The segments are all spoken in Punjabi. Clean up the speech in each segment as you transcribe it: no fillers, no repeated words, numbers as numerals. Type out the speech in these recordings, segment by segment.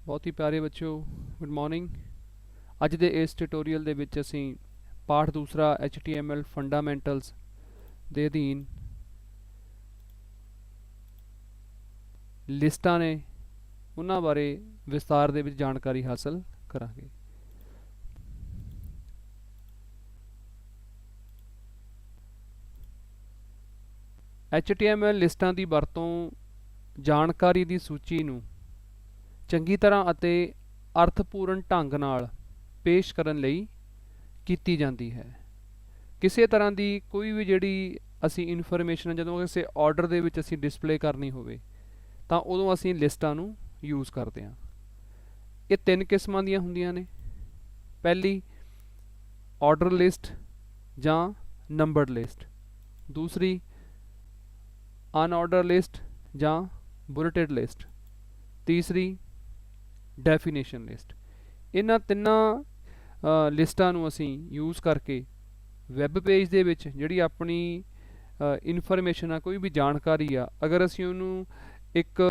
बहुत ही प्यारे बच्चों, गुड मॉर्निंग। ਅੱਜ ਦੇ ਇਸ ਟਿਊਟੋਰੀਅਲ ਦੇ ਵਿੱਚ ਅਸੀਂ ਪਾਠ ਦੂਸਰਾ HTML ਫੰਡਾਮੈਂਟਲਸ ਦੇ ਅਧੀਨ ਲਿਸਟਾਂ ਨੇ ਉਹਨਾਂ ਬਾਰੇ ਵਿਸਤਾਰ ਦੇ ਵਿੱਚ ਜਾਣਕਾਰੀ ਹਾਸਲ ਕਰਾਂਗੇ। HTML ਲਿਸਟਾਂ ਦੀ ਵਰਤੋਂ ਜਾਣਕਾਰੀ ਦੀ ਸੂਚੀ ਨੂੰ ਚੰਗੀ ਤਰ੍ਹਾਂ ਅਤੇ ਅਰਥਪੂਰਨ ਢੰਗ ਨਾਲ पेश करन लई कीती जाती है। किसी तरह की कोई भी जिहड़ी असी इनफॉर्मेशन जदों किसी ऑर्डर दे विच असी डिस्पले करनी होवे तां उदों असी लिस्टां नूं यूज़ करते हैं। ये तीन किस्मां दीयां हुंदियां ने। पहली ऑर्डर लिस्ट जां नंबर्ड लिस्ट, दूसरी अनऑर्डर लिस्ट जां बुलेटेड लिस्ट, तीसरी डेफिनेशन लिस्ट। इन्हां तिन्नां लिस्टां नूं असीं यूज़ करके वैब पेज दे विच जिहड़ी अपनी इनफॉर्मेशन आ, कोई भी जानकारी आ, अगर असीं उहनूं एक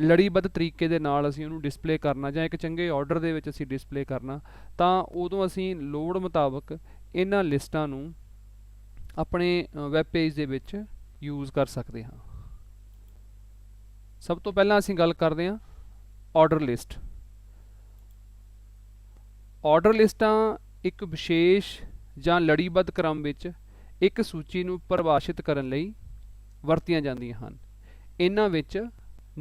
लड़ीबद्ध तरीके दे नाल असीं उहनूं डिस्पले करना जां एक चंगे ऑर्डर दे विच असीं डिस्पले करना तां उदों असीं लोड़ मुताबक इन्हां लिस्टां नूं अपने वैब पेज दे विच यूज़ कर सकदे हां। सब तो पहलां असीं गल करदे हां ऑर्डर लिस्ट। ऑर्डर लिस्टां एक विशेष जां लड़ीबद्ध क्रम विच एक सूची नूं परिभाषित करन लई वरतियां जांदियां हन। इन्हां विच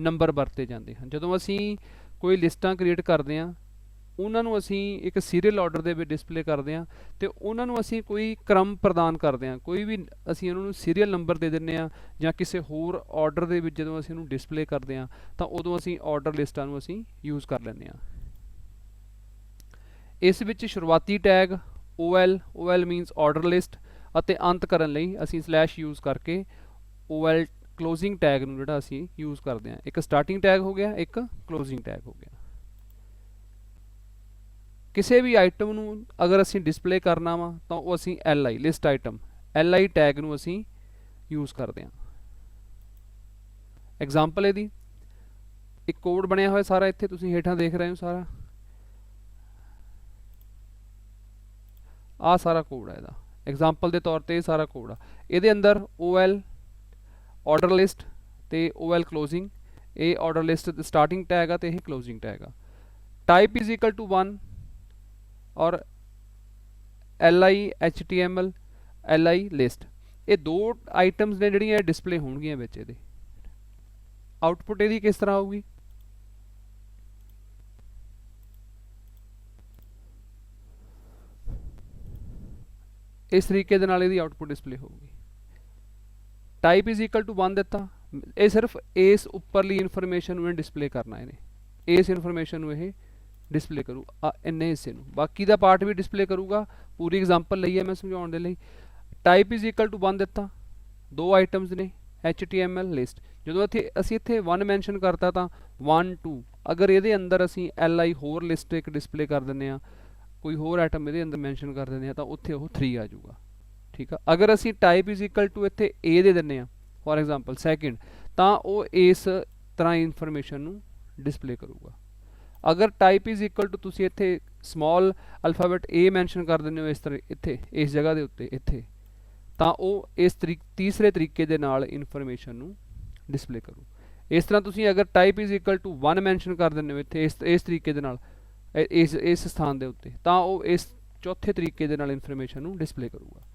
नंबर वरते जांदे हन। जदों असीं कोई लिस्टां क्रिएट करदे हां उन्हां नूं असीं एक सीरीयल ऑर्डर दे विच डिस्पले करदे हां ते उन्हां नूं असीं कोई क्रम प्रदान करदे हां। कोई भी असीं उन्हां नूं सीरीयल नंबर दे दिंदे हां जां किसी होर ऑर्डर दे विच जदों असीं उहनूं डिस्पले करदे हां तां उदों असीं ऑर्डर लिस्टां नूं असीं यूज़ कर लैंदे हां। इस विच शुरुआती टैग OL मीनस ऑर्डर लिस्ट अते अंत करन लई असीं स्लैश यूज़ करके OL क्लोजिंग टैग नूं जिहड़ा असीं यूज़ करदे हां। एक स्टार्टिंग टैग हो गया, एक क्लोजिंग टैग हो गया। किसी भी आइटम नूं अगर असीं डिस्पले करना वा तां ओह असीं LI list item LI tag नूं असीं यूज़ करदे हां। एग्जाम्पल इहदी एक कोड बनिया होया सारा, इत्थे तुसीं हेठां देख रहे हो सारा आ सारा कोड है इहदा। एग्जाम्पल के तौर पर सारा कोड आ, इहदे अंदर OL ऑर्डर लिस्ट ते OL क्लोजिंग, ये ऑर्डर लिस्ट स्टार्टिंग टैग आ ते ये क्लोजिंग टैग आ। टाइप इज इक्वल टू 1 और LI HTML LI लिस्ट, ये दो आइटम्स ने जिहड़ियां डिस्पले होणगियां विच। इहदे आउटपुट इहदी किस तरह होगी? इस तरीके दे नाल इहदी आउटपुट डिस्पले होगी। टाइप इज इक्वल टू 1 दिता, ये सिर्फ इस उपरली इनफॉर्मेशन नूं डिस्पले करना, इहने इस इनफॉर्मेशन नूं इह डिस्पले करू इन्ने हिस्से नूं, बाकी दा पार्ट भी डिस्पले करूगा। पूरी एग्जाम्पल लई है मैं समझाउण दे लई। टाइप इज इक्वल टू 1 दिता, दो आइटम्स ने HTML लिस्ट। जदों इत्थे असीं इत्थे 1 मैंशन करता तां 1 2, अगर इहदे अंदर असीं LI होर लिस्ट एक डिस्पले कर दिंदे आ, कोई होर आइटम ये अंदर मैंशन कर दें तो उत्थे वो 3 आ जाऊगा। ठीक है, अगर असी टाइप इज इक्वल टू इत्थे A दे दिंदे आ फॉर एग्जाम्पल सेकंड, तो वो इस तरह इनफॉर्मेशन नूं डिस्पले करूगा। अगर टाइप इज इक्वल टू तुसीं इत्थे स्मॉल अल्फाबेट A मैंशन कर दिंदे हो इस तरह इत्थे इस जगह दे उत्ते इत्थे, तो वो इस तीसरे तरीके दे नाल इनफॉर्मेशन नूं डिस्पले करू। इस तरह तुसीं अगर type is equal to 1 mention कर दिंदे हो इत्थे इस तरीके दे नाल इस स्थान के उत्ते, तो वो इस चौथे तरीके दे नाल इनफॉर्मेशन नूं डिस्पले करूगा।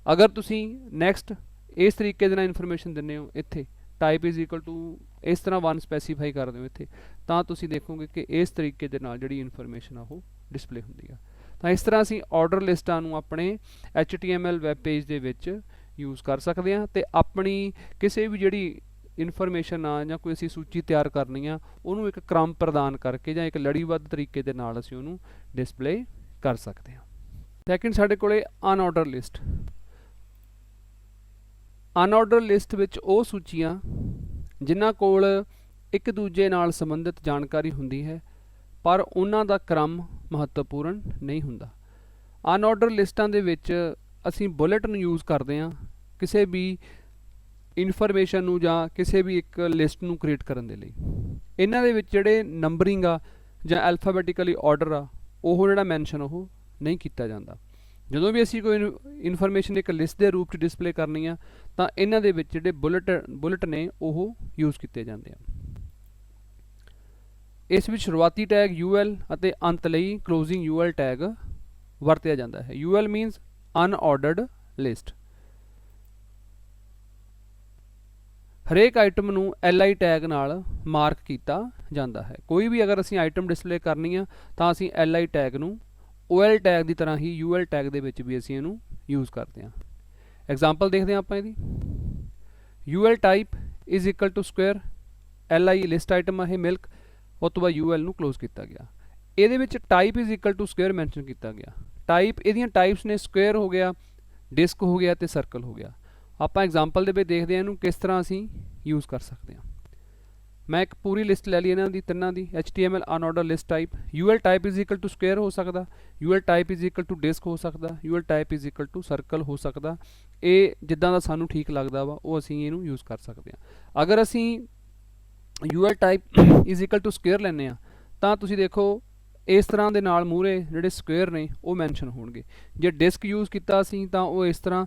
अगर तुसीं नैक्सट इस तरीके दे नाल इनफॉर्मेशन दिंदे हो इत्थे टाइप इज इक्वल टू इस तरह 1 स्पैसीफाई कर दो इत्थे, तो तुसीं देखोगे कि इस तरीके दे नाल जिहड़ी इनफॉर्मेशन आ वो डिस्पले हुंदी आ। तो इस तरह असीं ऑर्डर लिस्टां नूं अपने HTML वैब पेज दे विच यूज़ कर सकते हैं ते अपनी किसी भी जिहड़ी इनफॉर्मेशन आ जां कोई असीं सूची तैयार करनी आ उहनूं एक क्रम प्रदान करके जां एक लड़ीबद्ध तरीके दे नाल असीं उहनूं डिस्पले कर सकते हैं। सैकेंड साडे कोले unordered list. Unordered list which ਉਹ सूचियां जिन्हां कोल एक दूजे नाल संबंधित जानकारी हुंदी है पर उन्हां दा क्रम महत्वपूर्ण नहीं हुंदा। अनऑर्डर लिस्टां दे विच असीं बुलेट नूं यूज़ करदे हां किसी भी इनफॉर्मेशन नूं जां किसी भी एक लिस्ट नूं क्रिएट करन दे लई। इन्हां दे विच जिहड़े नंबरिंग आ ਜਾਂ ਐਲਫਾਬੈਟਿਕਲੀ ਆਰਡਰ ਆ ਉਹ ਜਿਹੜਾ ਮੈਂਸ਼ਨ ਉਹ ਨਹੀਂ ਕੀਤਾ ਜਾਂਦਾ। ਜਦੋਂ ਵੀ ਅਸੀਂ ਕੋਈ ਇਨਫੋਰਮੇਸ਼ਨ ਇੱਕ ਲਿਸਟ ਦੇ ਰੂਪ 'ਚ ਡਿਸਪਲੇ ਕਰਨੀ ਆ ਤਾਂ ਇਹਨਾਂ ਦੇ ਵਿੱਚ ਜਿਹੜੇ ਬੁਲਟ ਨੇ ਉਹ ਯੂਜ਼ ਕੀਤੇ ਜਾਂਦੇ ਆ। ਇਸ ਵਿੱਚ ਸ਼ੁਰੂਆਤੀ ਟੈਗ UL ਅਤੇ ਅੰਤ ਲਈ ਕਲੋਜ਼ਿੰਗ UL ਟੈਗ ਵਰਤਿਆ ਜਾਂਦਾ ਹੈ। UL means unordered list. ਹਰੇਕ ਆਈਟਮ ਨੂੰ LI ਟੈਗ ਨਾਲ ਮਾਰਕ ਕੀਤਾ ਜਾਂਦਾ ਹੈ। ਕੋਈ ਵੀ ਅਗਰ ਅਸੀਂ ਆਈਟਮ ਡਿਸਪਲੇ ਕਰਨੀ ਆ ਤਾਂ ਅਸੀਂ LI ਟੈਗ ਨੂੰ OL ਟੈਗ ਦੀ ਤਰ੍ਹਾਂ ਹੀ UL ਟੈਗ ਦੇ ਵਿੱਚ ਵੀ ਅਸੀਂ ਇਹਨੂੰ ਯੂਜ਼ ਕਰਦੇ ਹਾਂ। ਐਗਜ਼ਾਮਪਲ ਦੇਖਦੇ ਹਾਂ ਆਪਾਂ ਇਹਦੀ। UL type is equal to square, LI list item ਆ ਇਹ ਮਿਲਕ, ਉਸ ਤੋਂ ਬਾਅਦ UL ਨੂੰ ਕਲੋਜ਼ ਕੀਤਾ ਗਿਆ। ਇਹਦੇ ਵਿੱਚ type is equal to square mention ਕੀਤਾ ਗਿਆ। ਟਾਈਪ ਇਹਦੀਆਂ ਟਾਈਪਸ ਨੇ ਸਕੁਏਅਰ ਹੋ ਗਿਆ, ਡਿਸਕ ਹੋ ਗਿਆ ਤੇ ਸਰਕਲ ਹੋ ਗਿਆ। ਆਪਾਂ ਐਗਜ਼ਾਮਪਲ ਦੇ ਵਿੱਚ ਦੇਖਦੇ ਹਾਂ ਇਹਨੂੰ ਕਿਸ ਤਰ੍ਹਾਂ ਅਸੀਂ ਯੂਜ਼ ਕਰ ਸਕਦੇ ਹਾਂ। ਮੈਂ ਇੱਕ ਪੂਰੀ ਲਿਸਟ ਲੈ ਲਈ ਇਹਨਾਂ ਦੀ ਤਿੰਨਾਂ ਦੀ। HTML unorder list type, UL type is equal to square ਹੋ ਸਕਦਾ, UL type is equal to disc ਹੋ ਸਕਦਾ, UL type is equal to circle ਹੋ ਸਕਦਾ। ਇਹ ਜਿੱਦਾਂ ਦਾ ਸਾਨੂੰ ਠੀਕ ਲੱਗਦਾ ਵਾ ਉਹ ਅਸੀਂ ਇਹਨੂੰ ਯੂਜ਼ ਕਰ ਸਕਦੇ ਹਾਂ। ਅਗਰ ਅਸੀਂ UL type is equal to square ਲੈਂਦੇ ਹਾਂ ਤਾਂ ਤੁਸੀਂ ਦੇਖੋ ਇਸ ਤਰ੍ਹਾਂ ਦੇ ਨਾਲ ਮੂਹਰੇ ਜਿਹੜੇ ਸਕੁਏਅਰ ਨੇ ਉਹ ਮੈਂਸ਼ਨ ਹੋਣਗੇ। ਜੇ ਡਿਸਕ ਯੂਜ਼ ਕੀਤਾ ਅਸੀਂ ਤਾਂ ਉਹ ਇਸ ਤਰ੍ਹਾਂ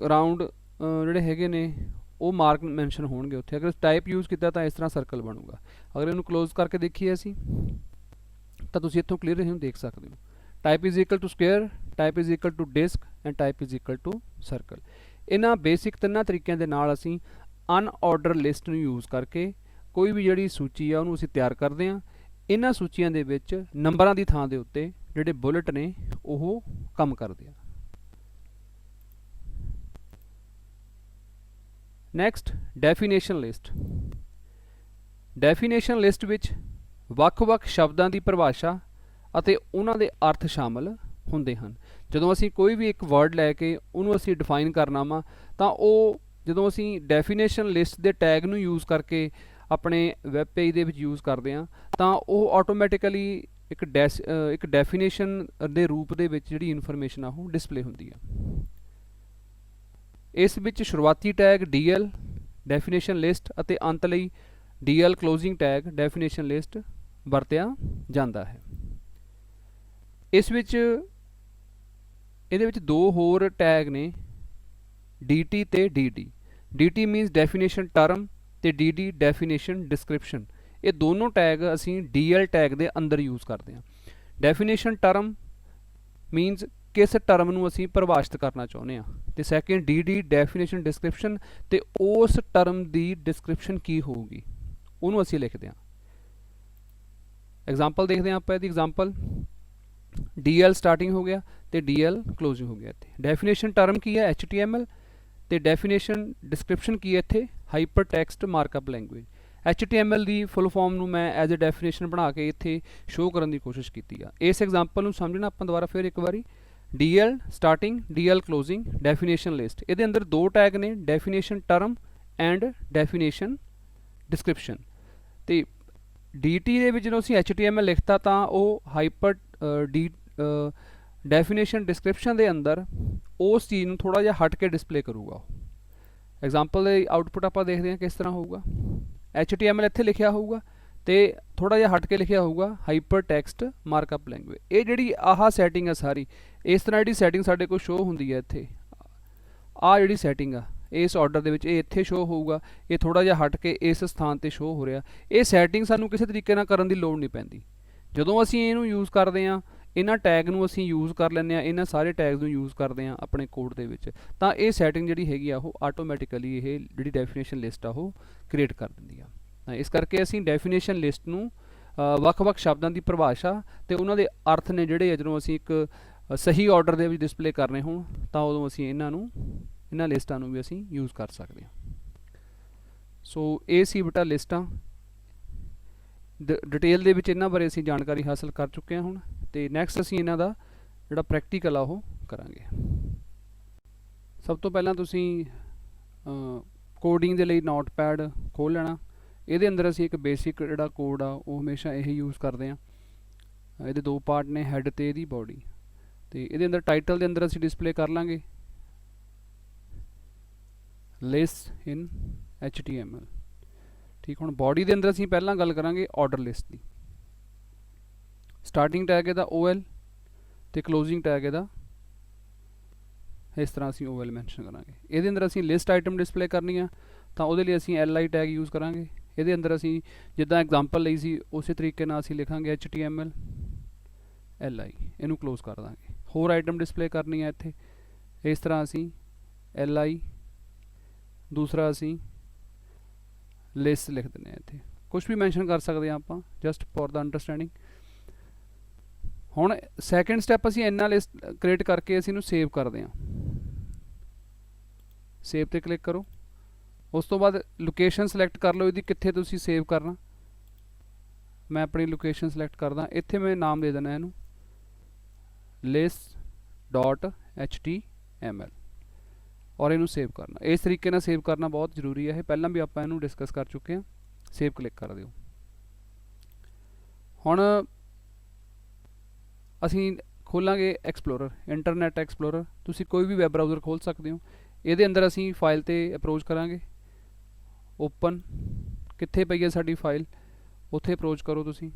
ਰਾਊਂਡ ਜਿਹੜੇ ਹੈਗੇ ਨੇ ਉਹ ਮਾਰਕ ਮੈਂਸ਼ਨ ਹੋਣਗੇ ਉੱਥੇ। ਅਗਰ ਟਾਈਪ ਯੂਜ਼ ਕੀਤਾ ਤਾਂ ਇਸ ਤਰ੍ਹਾਂ ਸਰਕਲ ਬਣੂਗਾ। ਅਗਰ ਇਹਨੂੰ ਕਲੋਜ਼ ਕਰਕੇ ਦੇਖੀਏ ਅਸੀਂ ਤਾਂ ਤੁਸੀਂ ਇੱਥੋਂ ਕਲੀਅਰ ਇਹਨੂੰ ਦੇਖ ਸਕਦੇ ਹੋ। Type is equal to square, type is equal to disc and type is equal to circle. ਇਹਨਾਂ ਬੇਸਿਕ ਤਿੰਨਾਂ ਤਰੀਕਿਆਂ ਦੇ ਨਾਲ ਅਸੀਂ ਅਨਆਰਡਰ ਲਿਸਟ ਨੂੰ ਯੂਜ਼ ਕਰਕੇ ਕੋਈ ਵੀ ਜਿਹੜੀ ਸੂਚੀ ਆ ਉਹਨੂੰ ਅਸੀਂ ਤਿਆਰ ਕਰਦੇ ਹਾਂ। ਇਹਨਾਂ ਸੂਚੀਆਂ ਦੇ ਵਿੱਚ ਨੰਬਰਾਂ ਦੀ ਥਾਂ ਦੇ ਉੱਤੇ ਜਿਹੜੇ ਬੁਲਟ ਨੇ ਉਹ ਕੰਮ ਕਰਦੇ ਆ। Next definition list. Definition list ਵਿੱਚ ਵੱਖ-ਵੱਖ ਸ਼ਬਦਾਂ ਦੀ ਪਰਿਭਾਸ਼ਾ ਅਤੇ ਉਹਨਾਂ ਦੇ ਅਰਥ ਸ਼ਾਮਲ ਹੁੰਦੇ ਹਨ। ਜਦੋਂ ਅਸੀਂ ਕੋਈ ਵੀ ਇੱਕ ਵਰਡ ਲੈ ਕੇ ਉਹਨੂੰ ਅਸੀਂ ਡਿਫਾਈਨ ਕਰਨਾ ਵਾ ਤਾਂ ਉਹ ਜਦੋਂ ਅਸੀਂ ਡੈਫੀਨੇਸ਼ਨ ਲਿਸਟ ਦੇ ਟੈਗ ਨੂੰ ਯੂਜ਼ ਕਰਕੇ ਆਪਣੇ ਵੈਬ ਪੇਜ ਦੇ ਵਿੱਚ ਯੂਜ਼ ਕਰਦੇ ਹਾਂ ਤਾਂ ਉਹ ਆਟੋਮੈਟਿਕਲੀ ਇੱਕ ਡੈਫੀਨੇਸ਼ਨ ਦੇ ਰੂਪ ਦੇ ਵਿੱਚ ਜਿਹੜੀ ਇਨਫੋਰਮੇਸ਼ਨ ਆ ਉਹ ਡਿਸਪਲੇ ਹੁੰਦੀ ਆ। ਇਸ ਵਿੱਚ ਸ਼ੁਰੂਆਤੀ ਟੈਗ DL ਡੈਫੀਨੇਸ਼ਨ ਲਿਸਟ ਅਤੇ ਅੰਤ ਲਈ DL closing tag definition list ਵਰਤਿਆ ਜਾਂਦਾ ਹੈ। ਇਹਦੇ ਵਿੱਚ ਦੋ ਹੋਰ ਟੈਗ ਨੇ DT ਤੇ DD। DT means definition term ਤੇ DD ਡੈਫੀਨੇਸ਼ਨ ਡਿਸਕ੍ਰਿਪਸ਼ਨ। ਇਹ ਦੋਨੋਂ ਟੈਗ ਅਸੀਂ DL ਟੈਗ ਦੇ ਅੰਦਰ ਯੂਜ਼ ਕਰਦੇ ਹਾਂ। ਡੈਫੀਨੇਸ਼ਨ ਟਰਮ ਮੀਨਸ ਕਿਸ ਟਰਮ ਨੂੰ ਅਸੀਂ ਪਰਿਭਾਸ਼ਿਤ ਕਰਨਾ ਚਾਹੁੰਦੇ ਹਾਂ, ਤੇ ਸੈਕਿੰਡ DD ਡੈਫੀਨੇਸ਼ਨ ਡਿਸਕ੍ਰਿਪਸ਼ਨ, ਤੇ ਉਸ ਟਰਮ ਦੀ ਡਿਸਕ੍ਰਿਪਸ਼ਨ ਕੀ ਹੋਊਗੀ ਉਹਨੂੰ ਅਸੀਂ ਲਿਖਦੇ ਹਾਂ। ਐਗਜ਼ਾਮਪਲ ਦੇਖਦੇ ਹਾਂ ਆਪਾਂ ਇਹਦੀ। ਐਗਜ਼ਾਮਪਲ DL ਸਟਾਰਟਿੰਗ ਹੋ ਗਿਆ ਤੇ DL ਕਲੋਜ਼ਿੰਗ ਹੋ ਗਿਆ। ਇੱਥੇ ਡੈਫੀਨੇਸ਼ਨ ਟਰਮ ਕੀ ਹੈ HTML, ਤੇ ਡੈਫੀਨੇਸ਼ਨ ਡਿਸਕ੍ਰਿਪਸ਼ਨ ਕੀ ਹੈ ਇੱਥੇ hyper text markup language. HTML ਦੀ ਫੁੱਲ ਫਾਰਮ ਨੂੰ ਮੈਂ ਐਜ਼ ਅ ਡੈਫੀਨੇਸ਼ਨ ਬਣਾ ਕੇ ਇੱਥੇ ਸ਼ੋਅ ਕਰਨ ਦੀ ਕੋਸ਼ਿਸ਼ ਕੀਤੀ ਆ। ਇਸ ਐਗਜ਼ਾਮਪਲ ਨੂੰ ਸਮਝਣਾ ਆਪਾਂ ਦੁਬਾਰਾ ਫਿਰ ਇੱਕ ਵਾਰੀ। DL starting, DL closing, definition list. ਇਹਦੇ ਅੰਦਰ ਦੋ ਟੈਗ ਨੇ definition term and definition description. ਤੇ DT ਦੇ ਵਿੱਚ ਜਦੋਂ ਅਸੀਂ HTML ਲਿਖਤਾ ਤਾਂ ਉਹ ਹਾਈਪਰ ਡੈਫੀਨੇਸ਼ਨ ਡਿਸਕ੍ਰਿਪਸ਼ਨ ਦੇ ਅੰਦਰ ਉਸ ਚੀਜ਼ ਨੂੰ ਥੋੜ੍ਹਾ ਜਿਹਾ ਹਟ ਕੇ ਡਿਸਪਲੇ ਕਰੂਗਾ ਉਹ। ਐਗਜ਼ਾਮਪਲ ਦੇ ਆਊਟਪੁੱਟ ਆਪਾਂ ਦੇਖਦੇ ਹਾਂ ਕਿਸ ਤਰ੍ਹਾਂ ਹੋਊਗਾ। HTML ਇੱਥੇ ਲਿਖਿਆ ਹੋਊਗਾ ਤੇ ਥੋੜ੍ਹਾ ਜਿਹਾ ਹਟ ਕੇ ਲਿਖਿਆ ਹੋਊਗਾ ਹਾਈਪਰ ਟੈਕਸਟ ਮਾਰਕਅਪ ਲੈਂਗੁਏਜ। ਇਹ ਜਿਹੜੀ ਆਹ ਸੈਟਿੰਗ ਆ ਸਾਰੀ ਇਸ ਤਰ੍ਹਾਂ ਜਿਹੜੀ ਸੈਟਿੰਗ ਸਾਡੇ ਕੋਲ ਸ਼ੋਅ ਹੁੰਦੀ ਹੈ ਇੱਥੇ, ਆਹ ਜਿਹੜੀ ਸੈਟਿੰਗ ਆ ਇਸ ਆਰਡਰ ਦੇ ਵਿੱਚ ਇਹ ਇੱਥੇ ਸ਼ੋਅ ਹੋਊਗਾ, ਇਹ ਥੋੜ੍ਹਾ ਜਿਹਾ ਹਟ ਕੇ ਇਸ ਸਥਾਨ ਤੇ ਸ਼ੋਅ ਹੋ ਰਿਹਾ। ਇਹ ਸੈਟਿੰਗ ਸਾਨੂੰ ਕਿਸੇ ਤਰੀਕੇ ਨਾਲ ਕਰਨ ਦੀ ਲੋੜ ਨਹੀਂ ਪੈਂਦੀ। ਜਦੋਂ ਅਸੀਂ ਇਹਨੂੰ ਯੂਜ਼ ਕਰਦੇ ਹਾਂ, ਇਹਨਾਂ ਟੈਗ ਨੂੰ ਅਸੀਂ ਯੂਜ਼ ਕਰ ਲੈਂਦੇ ਹਾਂ, ਇਹਨਾਂ ਸਾਰੇ ਟੈਗਸ ਨੂੰ ਯੂਜ਼ ਕਰਦੇ ਹਾਂ ਆਪਣੇ ਕੋਡ ਦੇ ਵਿੱਚ, ਤਾਂ ਇਹ ਸੈਟਿੰਗ ਜਿਹੜੀ ਹੈਗੀ ਆ ਉਹ ਆਟੋਮੈਟਿਕਲੀ ਇਹ ਜਿਹੜੀ ਡੈਫੀਨੇਸ਼ਨ ਲਿਸਟ ਆ ਉਹ ਕ੍ਰੀਏਟ ਕਰ ਦਿੰਦੀ ਆ। ਇਸ ਕਰਕੇ ਅਸੀਂ ਡੈਫੀਨੇਸ਼ਨ ਲਿਸਟ ਨੂੰ ਵੱਖ-ਵੱਖ ਸ਼ਬਦਾਂ ਦੀ ਪਰਿਭਾਸ਼ਾ ਤੇ ਉਹਨਾਂ ਦੇ ਅਰਥ ਨੇ ਜਿਹੜੇ ਜਦੋਂ ਅਸੀਂ ਇੱਕ ਸਹੀ ਆਰਡਰ ਦੇ ਵਿੱਚ ਡਿਸਪਲੇ ਕਰਨੇ ਹੋਣ ਤਾਂ ਉਦੋਂ ਅਸੀਂ ਇਹਨਾਂ ਲਿਸਟਾਂ ਨੂੰ ਵੀ ਅਸੀਂ ਯੂਜ਼ ਕਰ ਸਕਦੇ ਹਾਂ। ਸੋ ਇਹ ਸੀ ਬੇਟਾ ਲਿਸਟਾਂ। ਡਿਟੇਲ ਦੇ ਵਿੱਚ ਇਹਨਾਂ ਬਾਰੇ ਅਸੀਂ ਜਾਣਕਾਰੀ ਹਾਸਲ ਕਰ ਚੁੱਕੇ ਹਾਂ ਹੁਣ, ਤੇ ਨੈਕਸਟ ਅਸੀਂ ਇਹਨਾਂ ਦਾ ਜਿਹੜਾ ਪ੍ਰੈਕਟੀਕਲ ਆ ਉਹ ਕਰਾਂਗੇ। ਸਭ ਤੋਂ ਪਹਿਲਾਂ ਤੁਸੀਂ ਕੋਡਿੰਗ ਦੇ ਲਈ ਨੋਟਪੈਡ ਖੋਲ੍ਹ ਲੈਣਾ। ਇਹਦੇ ਅੰਦਰ ਅਸੀਂ ਇੱਕ ਬੇਸਿਕ ਜਿਹੜਾ ਕੋਡ ਆ ਉਹ ਹਮੇਸ਼ਾ ਇਹ ਯੂਜ਼ ਕਰਦੇ ਹਾਂ। ਇਹਦੇ ਦੋ ਪਾਰਟ ਨੇ, ਹੈਡ ਤੇ ਇਹਦੀ ਬੋਡੀ। ਤੇ ਇਹਦੇ ਅੰਦਰ ਟਾਈਟਲ ਦੇ ਅੰਦਰ ਅਸੀਂ ਡਿਸਪਲੇ ਕਰ ਲਾਂਗੇ ਲਿਸਟ ਇਨ HTML। ਠੀਕ, ਹੁਣ ਬੋਡੀ ਦੇ ਅੰਦਰ ਅਸੀਂ ਪਹਿਲਾਂ ਗੱਲ ਕਰਾਂਗੇ ਆਰਡਰ ਲਿਸਟ ਦੀ। ਸਟਾਰਟਿੰਗ ਟੈਗ ਇਹਦਾ OL ਤੇ ਕਲੋਜ਼ਿੰਗ ਟੈਗ ਇਹਦਾ ਇਸ ਤਰ੍ਹਾਂ ਅਸੀਂ OL ਮੈਂਸ਼ਨ ਕਰਾਂਗੇ। ਇਹਦੇ ਅੰਦਰ ਅਸੀਂ ਲਿਸਟ ਆਈਟਮ ਡਿਸਪਲੇ ਕਰਨੀ ਆ ਤਾਂ ਉਹਦੇ ਲਈ ਅਸੀਂ LI ਟੈਗ ਯੂਜ਼ ਕਰਾਂਗੇ। ਇਹਦੇ ਅੰਦਰ ਅਸੀਂ ਜਿੱਦਾਂ ਐਗਜ਼ਾਮਪਲ ਲਈ ਸੀ ਉਸੇ ਤਰੀਕੇ ਨਾਲ ਅਸੀਂ ਲਿਖਾਂਗੇ HTML LI, ਇਹਨੂੰ ਕਲੋਜ਼ ਕਰ ਦਾਂਗੇ। ਹੋਰ ਆਈਟਮ ਡਿਸਪਲੇ ਕਰਨੀ ਹੈ ਇੱਥੇ ਇਸ ਤਰ੍ਹਾਂ ਅਸੀਂ LI, ਦੂਸਰਾ ਅਸੀਂ ਲਿਸਟ ਲਿਖ ਦਿੰਦੇ ਹਾਂ। ਇੱਥੇ ਕੁਛ ਵੀ ਮੈਂਸ਼ਨ ਕਰ ਸਕਦੇ ਹਾਂ ਆਪਾਂ ਜਸਟ ਫॉर ਦਾ ਅੰਡਰਸਟੈਂਡਿੰਗ। ਹੁਣ ਸੈਕਿੰਡ ਸਟੈਪ ਅਸੀਂ ਇੰਨਾ ਲਿਸਟ ਕ੍ਰੀਏਟ ਕਰਕੇ ਅਸੀਂ ਇਹਨੂੰ ਸੇਵ ਕਰਦੇ ਹਾਂ। ਸੇਵ ਤੇ ਕਲਿੱਕ ਕਰੋ। ਉਸ ਤੋਂ ਬਾਅਦ ਲੋਕੇਸ਼ਨ ਸਿਲੈਕਟ ਕਰ ਲਓ ਇਹਦੀ ਕਿੱਥੇ ਤੁਸੀਂ ਸੇਵ ਕਰਨਾ। ਮੈਂ ਆਪਣੀ ਲੋਕੇਸ਼ਨ ਸਿਲੈਕਟ ਕਰਦਾ। ਇੱਥੇ ਮੈਂ ਨਾਮ ਦੇ ਦੇਣਾ ਇਹਨੂੰ list.html ਔਰ ਇਹਨੂੰ ਸੇਵ ਕਰਨਾ। ਇਸ ਤਰੀਕੇ ਨਾਲ ਸੇਵ ਕਰਨਾ ਬਹੁਤ ਜ਼ਰੂਰੀ ਹੈ। ਇਹ ਪਹਿਲਾਂ ਵੀ ਆਪਾਂ ਇਹਨੂੰ ਡਿਸਕਸ ਕਰ ਚੁੱਕੇ ਹਾਂ। ਸੇਵ ਕਲਿੱਕ ਕਰ ਦਿਓ। ਹੁਣ ਅਸੀਂ ਖੋਲਾਂਗੇ ਐਕਸਪਲੋਰਰ, ਇੰਟਰਨੈਟ ਐਕਸਪਲੋਰਰ। ਤੁਸੀਂ ਕੋਈ ਵੀ ਵੈਬ ਬਰਾਊਜ਼ਰ ਖੋਲ ਸਕਦੇ ਹੋ। ਇਹਦੇ ਅੰਦਰ ਅਸੀਂ ਫਾਈਲ ਤੇ ਅਪਰੋਚ ਕਰਾਂਗੇ। ਓਪਨ ਕਿੱਥੇ ਪਈ ਹੈ ਸਾਡੀ ਫਾਈਲ, ਉੱਥੇ ਅਪਰੋਚ ਕਰੋ ਤੁਸੀਂ।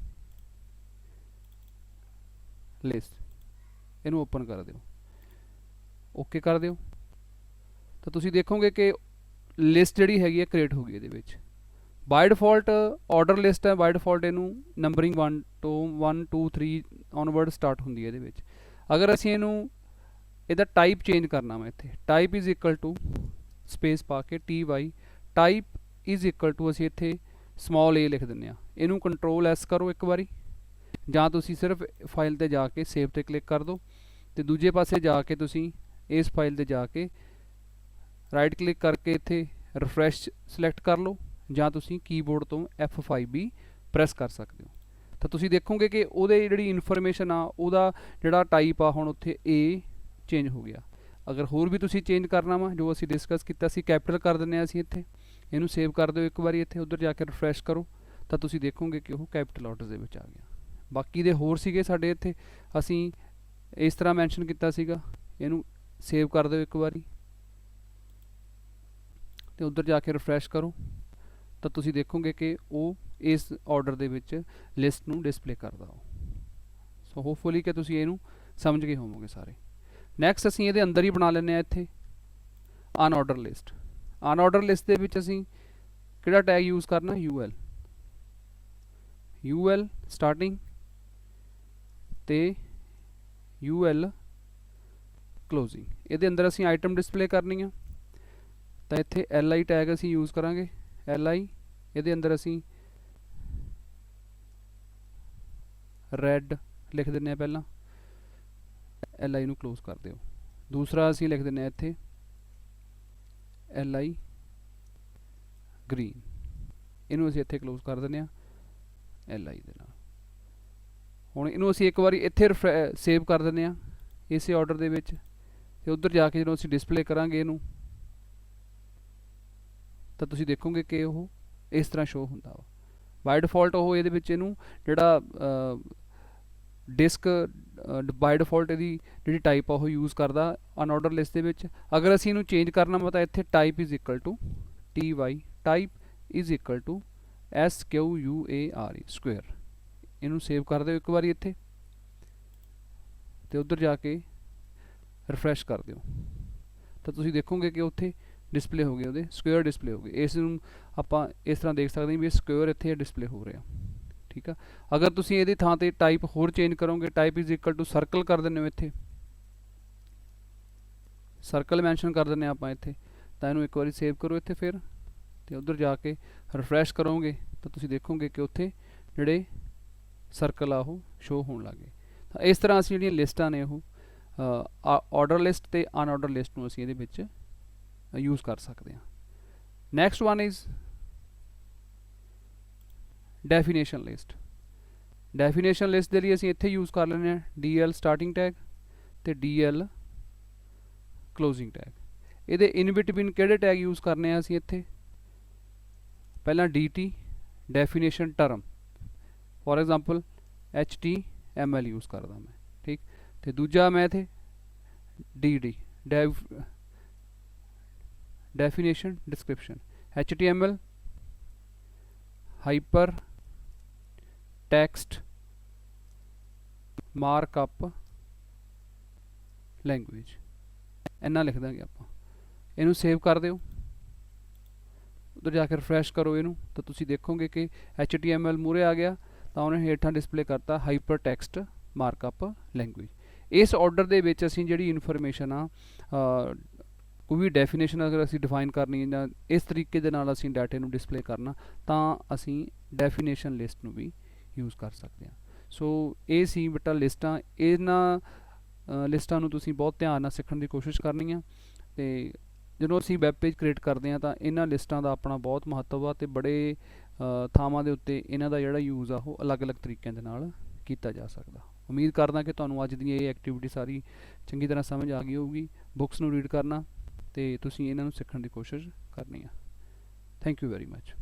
ਲਿਸਟ ਇਹਨੂੰ ਓਪਨ ਕਰ ਦਿਓ, ਓਕੇ ਕਰ ਦਿਓ ਤਾਂ ਤੁਸੀਂ ਦੇਖੋਗੇ ਕਿ ਲਿਸਟ ਜਿਹੜੀ ਹੈਗੀ ਹੈ ਕ੍ਰੀਏਟ ਹੋ ਗਈ। ਇਹਦੇ ਵਿੱਚ ਬਾਈ ਡਿਫਾਲਟ ਆਰਡਰ ਲਿਸਟ ਹੈ। ਬਾਈ ਡਿਫਾਲਟ ਇਹਨੂੰ ਨੰਬਰਿੰਗ 1 ਤੋਂ 1 2 3 ਔਨਵਰਡ ਸਟਾਰਟ ਹੁੰਦੀ ਹੈ ਇਹਦੇ ਵਿੱਚ। ਅਗਰ ਅਸੀਂ ਇਹਨੂੰ ਇਹਦਾ ਟਾਈਪ ਚੇਂਜ ਕਰਨਾ ਵਾ, ਇੱਥੇ type is equal to space ਪਾ ਕੇ TY type is equal to ਅਸੀਂ ਇੱਥੇ ਸਮਾਲ a ਲਿਖ ਦਿੰਦੇ ਹਾਂ। ਇਹਨੂੰ ਕੰਟਰੋਲ S ਕਰੋ ਇੱਕ ਵਾਰੀ, ਜਾਂ ਤੁਸੀਂ ਸਿਰਫ ਫਾਈਲ ਤੇ ਜਾ ਕੇ ਸੇਵ ਤੇ ਕਲਿੱਕ ਕਰ ਦਿਓ ਤੇ ਦੂਜੇ ਪਾਸੇ ਜਾ ਕੇ ਤੁਸੀਂ ਇਸ ਫਾਈਲ ਤੇ ਜਾ ਕੇ ਰਾਈਟ ਕਲਿੱਕ ਕਰਕੇ ਇੱਥੇ ਰਿਫਰੈਸ਼ ਸਿਲੈਕਟ ਕਰ ਲਓ, ਜਾਂ ਤੁਸੀਂ ਕੀਬੋਰਡ ਤੋਂ F5 ਵੀ ਪ੍ਰੈਸ ਕਰ ਸਕਦੇ ਹੋ। ਤਾਂ ਤੁਸੀਂ ਦੇਖੋਗੇ ਕਿ ਉਹਦੇ ਜਿਹੜੀ ਇਨਫੋਰਮੇਸ਼ਨ ਆ ਉਹਦਾ ਜਿਹੜਾ ਟਾਈਪ ਆ ਹੁਣ ਉੱਥੇ A ਚੇਂਜ ਹੋ ਗਿਆ। ਅਗਰ ਹੋਰ ਵੀ ਤੁਸੀਂ ਚੇਂਜ ਕਰਨਾ ਵਾ ਜੋ ਅਸੀਂ ਡਿਸਕਸ ਕੀਤਾ ਸੀ, ਕੈਪੀਟਲ ਕਰ ਦਿੰਦੇ ਹਾਂ ਅਸੀਂ ਇੱਥੇ। ਇਹਨੂੰ ਸੇਵ ਕਰ ਦਿਓ ਇੱਕ ਵਾਰੀ, ਇੱਥੇ ਉੱਧਰ ਜਾ ਕੇ ਰਿਫਰੈਸ਼ ਕਰੋ ਤਾਂ ਤੁਸੀਂ ਦੇਖੋਗੇ ਕਿ ਉਹ ਕੈਪੀਟਲ ਆਰਡਰ ਦੇ ਵਿੱਚ ਆ ਗਿਆ। ਬਾਕੀ ਦੇ ਹੋਰ ਸੀਗੇ ਸਾਡੇ ਇੱਥੇ ਅਸੀਂ ਇਸ ਤਰ੍ਹਾਂ ਮੈਂਸ਼ਨ ਕੀਤਾ ਸੀਗਾ। ਇਹਨੂੰ ਸੇਵ ਕਰ ਦਿਓ ਇੱਕ ਵਾਰੀ ਤੇ ਉੱਧਰ ਜਾ ਕੇ ਰਿਫਰੈਸ਼ ਕਰੋ ਤਾਂ ਤੁਸੀਂ ਦੇਖੋਗੇ ਕਿ ਉਹ ਇਸ ਆਰਡਰ ਦੇ ਵਿੱਚ ਲਿਸਟ ਨੂੰ ਡਿਸਪਲੇ ਕਰਦਾ ਹੋ। ਸੋ ਹੋਪਫੁਲੀ ਕਿ ਤੁਸੀਂ ਇਹਨੂੰ ਸਮਝ ਗਏ ਹੋਵੋਗੇ ਸਾਰੇ। ਨੈਕਸਟ ਅਸੀਂ ਇਹਦੇ ਅੰਦਰ ਹੀ ਬਣਾ ਲੈਂਦੇ ਹਾਂ ਇੱਥੇ ਅਨਆਰਡਰ ਲਿਸਟ। ਅਨਆਰਡਰ ਲਿਸਟ ਦੇ ਵਿੱਚ ਅਸੀਂ ਕਿਹੜਾ ਟੈਗ ਯੂਜ਼ ਕਰਨਾ, UL ਸਟਾਰਟਿੰਗ ਤੇ UL ਕਲੋਜ਼ਿੰਗ। ਇਹਦੇ ਅੰਦਰ ਅਸੀਂ ਆਈਟਮ ਡਿਸਪਲੇ ਕਰਨੀ ਆ ਤਾਂ ਇੱਥੇ LI ਟੈਗ ਅਸੀਂ ਯੂਜ਼ ਕਰਾਂਗੇ। LI ਇਹਦੇ ਅੰਦਰ ਅਸੀਂ ਰੈਡ ਲਿਖ ਦਿੰਦੇ ਹਾਂ ਪਹਿਲਾਂ, LI ਨੂੰ ਕਲੋਜ਼ ਕਰ ਦਿਓ। ਦੂਸਰਾ ਅਸੀਂ ਲਿਖ ਦਿੰਦੇ ਹਾਂ ਇੱਥੇ LI ਗ੍ਰੀਨ, ਇਹਨੂੰ ਅਸੀਂ ਇੱਥੇ ਕਲੋਜ਼ ਕਰ ਦਿੰਦੇ ਹਾਂ LI ਦੇ ਨਾਲ। ਹੁਣ ਇਹਨੂੰ ਅਸੀਂ ਇੱਕ ਵਾਰੀ ਇੱਥੇ ਸੇਵ ਕਰ ਦਿੰਦੇ ਹਾਂ ਇਸੇ ਆਰਡਰ ਦੇ ਵਿੱਚ ਤੇ ਉੱਧਰ ਜਾ ਕੇ ਜਦੋਂ ਅਸੀਂ ਡਿਸਪਲੇ ਕਰਾਂਗੇ ਇਹਨੂੰ ਤਾਂ ਤੁਸੀਂ ਦੇਖੋਗੇ ਕਿ ਉਹ ਇਸ ਤਰ੍ਹਾਂ ਸ਼ੋ ਹੁੰਦਾ ਵਾ। ਬਾਈ ਡਿਫਾਲਟ ਉਹ ਇਹਦੇ ਵਿੱਚ ਇਹਨੂੰ ਜਿਹੜਾ ਡਿਸਕ ਬਾਈ ਡਿਫਾਲਟ ਇਹਦੀ ਜਿਹੜੀ ਟਾਈਪ ਆ ਉਹ ਯੂਜ਼ ਕਰਦਾ ਅਨਆਰਡਰ ਲਿਸਟ ਦੇ ਵਿੱਚ। ਅਗਰ ਅਸੀਂ ਇਹਨੂੰ ਚੇਂਜ ਕਰਨਾ ਵਾ ਤਾਂ ਇੱਥੇ type is equal to TY type is equal to SQUARE square. ਇਹਨੂੰ ਸੇਵ ਕਰ ਦਿਓ ਇੱਕ ਵਾਰੀ ਇੱਥੇ ਤੇ ਉੱਧਰ ਜਾ ਕੇ ਰਿਫਰੈਸ਼ ਕਰ ਦਿਓ ਤਾਂ ਤੁਸੀਂ ਦੇਖੋਗੇ ਕਿ ਉੱਥੇ ਡਿਸਪਲੇ ਹੋ ਗਏ, ਉਹਦੇ ਸਕੁਏਅਰ ਡਿਸਪਲੇ ਹੋ ਗਏ। ਇਸ ਨੂੰ ਆਪਾਂ ਇਸ ਤਰ੍ਹਾਂ ਦੇਖ ਸਕਦੇ ਹਾਂ ਵੀ ਇਹ ਸਕੁਏਅਰ ਇੱਥੇ ਡਿਸਪਲੇ ਹੋ ਰਿਹਾ। ਠੀਕ ਆ। ਅਗਰ ਤੁਸੀਂ ਇਹਦੀ ਥਾਂ ਤੇ ਟਾਈਪ ਹੋਰ ਚੇਂਜ ਕਰੋਗੇ, type is equal to circle ਕਰ ਦਿੰਦੇ ਹੋ, ਇੱਥੇ ਸਰਕਲ ਮੈਂਸ਼ਨ ਕਰ ਦਿੰਦੇ ਆਪਾਂ ਇੱਥੇ ਤਾਂ ਇਹਨੂੰ ਇੱਕ ਵਾਰੀ ਸੇਵ ਕਰੋ ਇੱਥੇ ਫਿਰ ਤੇ ਉੱਧਰ ਜਾ ਕੇ ਰਿਫਰੈਸ਼ ਕਰੋਗੇ ਤਾਂ ਤੁਸੀਂ ਦੇਖੋਗੇ ਕਿ ਉੱਥੇ ਜਿਹੜੇ ਸਰਕਲ ਆ ਉਹ ਸ਼ੋ ਹੋਣ ਲੱਗ ਗਏ। ਤਾਂ ਇਸ ਤਰ੍ਹਾਂ ਅਸੀਂ ਜਿਹੜੀਆਂ ਲਿਸਟਾਂ ਨੇ ਉਹ ਆਰਡਰ ਲਿਸਟ ਤੇ ਅਨਆਰਡਰ ਲਿਸਟ ਨੂੰ ਅਸੀਂ ਇਹਦੇ ਵਿੱਚ ਯੂਜ਼ ਕਰ ਸਕਦੇ ਹਾਂ। Next one is definition list. Definition list ਦੇ ਲਈ ਅਸੀਂ ਇੱਥੇ ਯੂਜ਼ ਕਰ ਲੈਂਦੇ ਹਾਂ DL ਸਟਾਰਟਿੰਗ ਟੈਗ ਤੇ DL ਕਲੋਜ਼ਿੰਗ ਟੈਗ। ਇਹਦੇ ਇਨ ਬਿਟਵੀਨ ਕਿਹੜੇ ਟੈਗ ਯੂਜ਼ ਕਰਨੇ ਆ ਅਸੀਂ ਇੱਥੇ, ਪਹਿਲਾਂ DT definition term, for example HTML use ਕਰਦਾ ਮੈਂ, ਠੀਕ। ਤੇ ਦੂਜਾ ਮੈਂ ਇੱਥੇ DD definition description HTML hyper text markup language, ਇੰਨਾ ਲਿਖ ਦਾਂਗੇ ਆਪਾਂ। ਇਹਨੂੰ ਸੇਵ ਕਰ ਦਿਓ, ਉਧਰ ਜਾ ਕੇ ਰਿਫਰੈਸ਼ ਕਰੋ ਇਹਨੂੰ, ਤਾਂ ਤੁਸੀਂ ਦੇਖੋਗੇ ਕਿ HTML ਮੂਹਰੇ ਆ ਗਿਆ, ਤਾਂ ਉਹਨੇ ਹੇਠਾਂ ਡਿਸਪਲੇ ਕਰਤਾ ਹਾਈਪਰ ਟੈਕਸਟ ਮਾਰਕਅਪ ਲੈਂਗੁਏਜ। ਇਸ ਆਰਡਰ ਦੇ ਵਿੱਚ ਅਸੀਂ ਜਿਹੜੀ ਇਨਫੋਰਮੇਸ਼ਨ ਆ ਕੋਈ ਵੀ ਡੈਫੀਨੇਸ਼ਨ ਅਗਰ ਅਸੀਂ ਡਿਫਾਈਨ ਕਰਨੀ ਹੈ ਜਾਂ ਇਸ ਤਰੀਕੇ ਦੇ ਨਾਲ ਅਸੀਂ ਡਾਟੇ ਨੂੰ ਡਿਸਪਲੇ ਕਰਨਾ, ਤਾਂ ਅਸੀਂ ਡੈਫੀਨੇਸ਼ਨ ਲਿਸਟ ਨੂੰ ਵੀ ਯੂਜ਼ ਕਰ ਸਕਦੇ ਹਾਂ। ਸੋ ਇਹ ਸੀ ਬੇਟਾ ਲਿਸਟਾਂ। ਇਹਨਾਂ ਲਿਸਟਾਂ ਨੂੰ ਤੁਸੀਂ ਬਹੁਤ ਧਿਆਨ ਨਾਲ ਸਿੱਖਣ ਦੀ ਕੋਸ਼ਿਸ਼ ਕਰਨੀ ਆ, ਅਤੇ ਜਦੋਂ ਅਸੀਂ ਵੈਬ ਪੇਜ ਕ੍ਰੀਏਟ ਕਰਦੇ ਹਾਂ ਤਾਂ ਇਹਨਾਂ ਲਿਸਟਾਂ ਦਾ ਆਪਣਾ ਬਹੁਤ ਮਹੱਤਵ ਆ, ਅਤੇ ਬੜੇ ਥਾਵਾਂ ਦੇ ਉੱਤੇ ਇਹਨਾਂ ਦਾ ਜਿਹੜਾ ਯੂਜ਼ ਆ ਉਹ ਅਲੱਗ-ਅਲੱਗ ਤਰੀਕਿਆਂ ਦੇ ਨਾਲ ਕੀਤਾ ਜਾ ਸਕਦਾ। ਉਮੀਦ ਕਰਦਾ ਕਿ ਤੁਹਾਨੂੰ ਅੱਜ ਦੀ ਇਹ ਐਕਟੀਵਿਟੀ ਸਾਰੀ ਚੰਗੀ ਤਰ੍ਹਾਂ ਸਮਝ ਆ ਗਈ ਹੋਊਗੀ। ਬੁੱਕਸ ਨੂੰ ਰੀਡ ਕਰਨਾ ਅਤੇ ਤੁਸੀਂ ਇਹਨਾਂ ਨੂੰ ਸਿੱਖਣ ਦੀ ਕੋਸ਼ਿਸ਼ ਕਰਨੀ ਆ। Thank you very much.